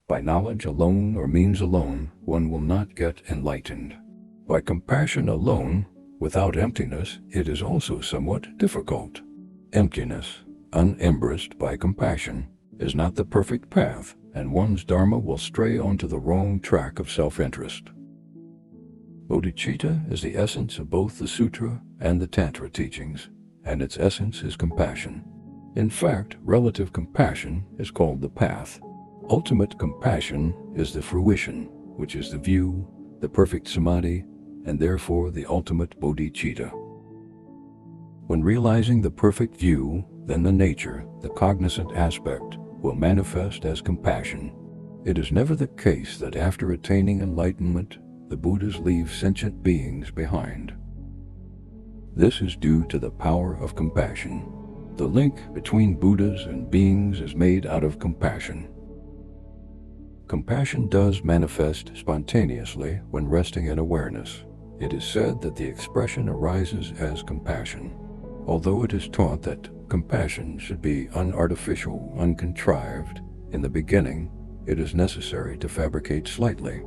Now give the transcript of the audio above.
By knowledge alone or means alone, one will not get enlightened. By compassion alone, without emptiness, it is also somewhat difficult. Emptiness, unembraced by compassion, is not the perfect path, and one's Dharma will stray onto the wrong track of self-interest. Bodhichitta is the essence of both the Sutra and the Tantra teachings, and its essence is compassion. In fact, relative compassion is called the path. Ultimate compassion is the fruition, which is the view, the perfect samadhi, and therefore the ultimate bodhicitta. When realizing the perfect view, then the nature, the cognizant aspect, will manifest as compassion. It is never the case that after attaining enlightenment, the Buddhas leave sentient beings behind. This is due to the power of compassion. The link between Buddhas and beings is made out of compassion. Compassion does manifest spontaneously when resting in awareness. It is said that the expression arises as compassion. Although it is taught that compassion should be unartificial, uncontrived, in the beginning, it is necessary to fabricate slightly.